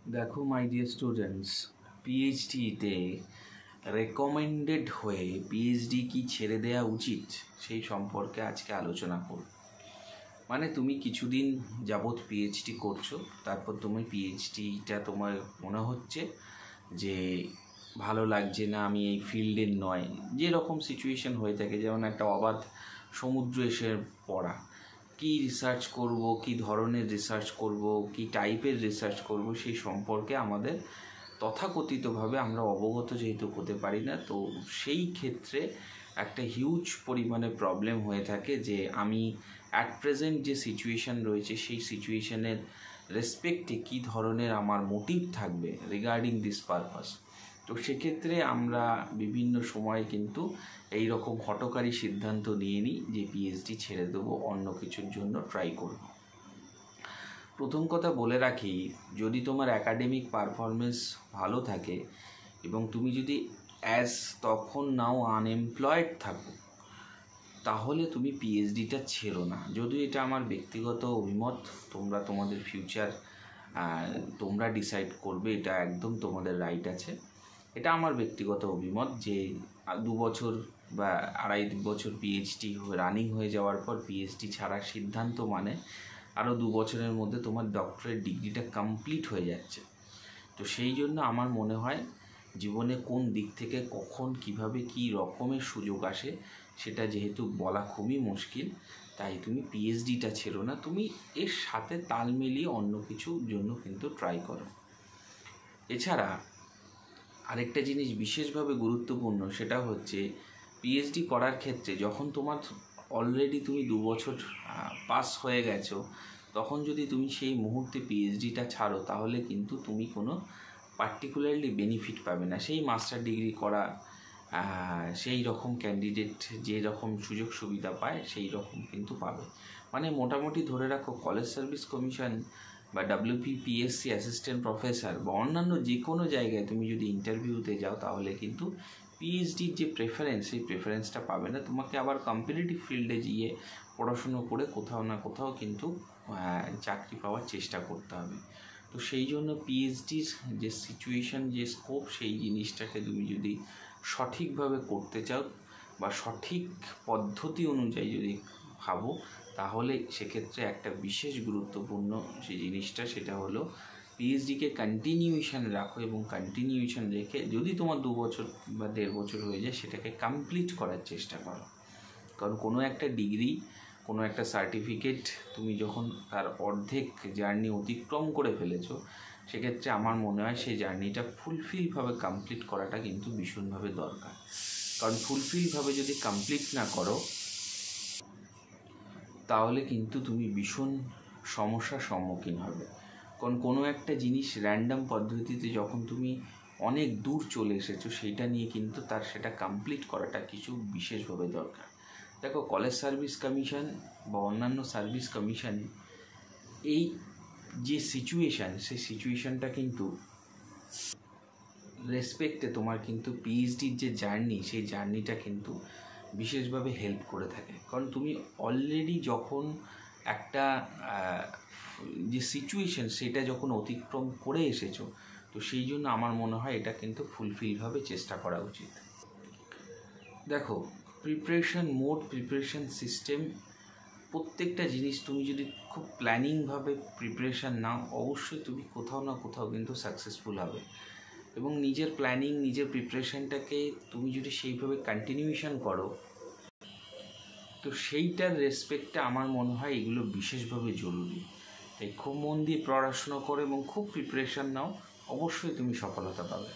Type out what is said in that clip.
দেখো my dear students, পিএইচডিতে recommended হয়ে PhD কি ছেড়ে দেওয়া উচিত সেই সম্পর্কে আজকে আলোচনা করব। মানে তুমি কিছুদিন যাবৎ পিএইচডি করছো, তারপর তুমি পিএইচডিটা তোমার মনে হচ্ছে যে ভালো লাগছে না, আমি এই ফিল্ডের নয়, যেরকম সিচুয়েশন হয়ে থাকে, যেমন একটা অবাধ সমুদ্র এসে পড়া, কি রিসার্চ করব, কি ধরনের রিসার্চ করব, কি টাইপের রিসার্চ করব, সেই সম্পর্কে আমাদের তথাকথিতভাবে আমরা অবগত যেহেতু হতে পারি না, তো সেই ক্ষেত্রে একটা হিউজ পরিমাণে প্রবলেম হয়ে থাকে যে আমি অ্যাট প্রেজেন্ট যে সিচুয়েশান রয়েছে সেই সিচুয়েশানের রেসপেক্টে কী ধরনের আমার মোটিভ থাকবে রিগার্ডিং দিস পারপাস। তো সেক্ষেত্রে আমরা বিভিন্ন সময় কিন্তু এই রকম হঠকারী সিদ্ধান্ত নিয়ে নিই যে পিএইচডি ছেড়ে দেবো, অন্য কিছুর জন্য ট্রাই করব। প্রথম কথা বলে রাখি, যদি তোমার অ্যাকাডেমিক পারফরমেন্স ভালো থাকে এবং তুমি যদি তখন নাও আনএমপ্লয়েড থাকো, তাহলে তুমি পিএইচডিটা ছেড়ো না। যদিও এটা আমার ব্যক্তিগত অভিমত, তোমরা তোমাদের ফিউচার তোমরা ডিসাইড করবে, এটা একদম তোমাদের রাইট আছে। এটা আমার ব্যক্তিগত অভিমত যে 2 বছর বা 2.5 বছর পিএইচডি রানিং হয়ে যাওয়ার পর পিএইচডি ছাড়ার সিদ্ধান্ত মানে আরও 2 বছরের মধ্যে তোমার ডক্টরেট ডিগ্রিটা কমপ্লিট হয়ে যাচ্ছে। তো সেই জন্য আমার মনে হয় জীবনে কোন দিক থেকে কখন কিভাবে কি রকমের সুযোগ আসে সেটা যেহেতু বলা খুবই মুশকিল, তাই তুমি পিএইচডিটা ছেড়ো না, তুমি এর সাথে তাল মিলিয়ে অন্য কিছুর জন্য কিন্তু ট্রাই করো। এছাড়া আরেকটা জিনিস বিশেষভাবে গুরুত্বপূর্ণ, সেটা হচ্ছে পিএইচডি করার ক্ষেত্রে যখন তোমার অলরেডি তুমি 2 বছর পাস হয়ে গেছো, তখন যদি তুমি সেই মুহূর্তে পিএইচডিটা ছাড়ো, তাহলে কিন্তু তুমি কোনো পার্টিকুলারলি বেনিফিট পাবে না। সেই মাস্টার ডিগ্রি করা সেই রকম ক্যান্ডিডেট যে রকম সুযোগ সুবিধা পায় সেই রকম কিন্তু পাবে। মানে মোটামুটি ধরে রাখো, কলেজ সার্ভিস কমিশন বা WPPSC অ্যাসিস্ট্যান্ট প্রফেসর বা অন্যান্য যে কোনো জায়গায় তুমি যদি ইন্টারভিউতে যাও, তাহলে কিন্তু পিএইচডির যে প্রেফারেন্স, সেই প্রেফারেন্সটা পাবে না। তোমাকে আবার কম্পিটিটিভ ফিল্ডে গিয়ে পড়াশুনো করে কোথাও না কোথাও কিন্তু চাকরি পাওয়ার চেষ্টা করতে হবে। তো সেই জন্য পিএইচডির যে সিচুয়েশান, যে স্কোপ, সেই জিনিসটাকে তুমি যদি সঠিকভাবে করতে চাও বা সঠিক পদ্ধতি অনুযায়ী যদি ভাবো, তাহলে সেক্ষেত্রে একটা বিশেষ গুরুত্বপূর্ণ যে জিনিসটা, সেটা হলো পিএইচডিকে কন্টিনিউশন রাখো এবং কন্টিনিউশন রেখে যদি তোমার 2 বছর বা 1.5 বছর হয়ে যায়, সেটাকে কমপ্লিট করার চেষ্টা করো। কারণ কোনো একটা ডিগ্রি, কোনো একটা সার্টিফিকেট তুমি যখন তার অর্ধেক জার্নি অতিক্রম করে ফেলেছো, সেক্ষেত্রে আমার মনে হয় সেই জার্নিটা ফুলফিলভাবে কমপ্লিট করাটা কিন্তু ভীষণভাবে দরকার। কারণ ফুলফিলভাবে যদি কমপ্লিট না করো, তাহলে কিন্তু তুমি ভীষণ সমস্যার সম্মুখীন হবে। কারণ কোনো একটা জিনিস র্যান্ডম পদ্ধতিতে যখন তুমি অনেক দূর চলে এসেছো, সেইটা নিয়ে কিন্তু সেটা কমপ্লিট করাটা কিছু বিশেষভাবে দরকার। দেখো, কলেজ সার্ভিস কমিশন বা অন্যান্য সার্ভিস কমিশনে এই যে সিচুয়েশান, সেই সিচুয়েশানটা কিন্তু রেসপেক্টে তোমার কিন্তু পিএইচডির যে জার্নি, সেই জার্নিটা কিন্তু বিশেষভাবে হেল্প করে থাকে। কারণ তুমি অলরেডি যখন একটা যে সিচুয়েশান, সেটা যখন অতিক্রম করে এসেছো, তো সেই জন্য আমার মনে হয় এটা কিন্তু ফুলফিলভাবে চেষ্টা করা উচিত। দেখো, প্রিপারেশন মোড, প্রিপারেশন সিস্টেম, প্রত্যেকটা জিনিস তুমি যদি খুব প্ল্যানিংভাবে প্রিপারেশান নাও, অবশ্যই তুমি কোথাও না কোথাও কিন্তু সাকসেসফুল হবে। এবং নিজের প্ল্যানিং, নিজের প্রিপারেশানটাকে তুমি যদি সেইভাবে কন্টিনিউশন করো, তো সেইটার রেসপেক্টে আমার মনে হয় এগুলো বিশেষভাবে জরুরি। তাই খুব মন দিয়ে পড়াশুনো করো এবং খুব প্রিপারেশান নাও, অবশ্যই তুমি সফলতা পাবে।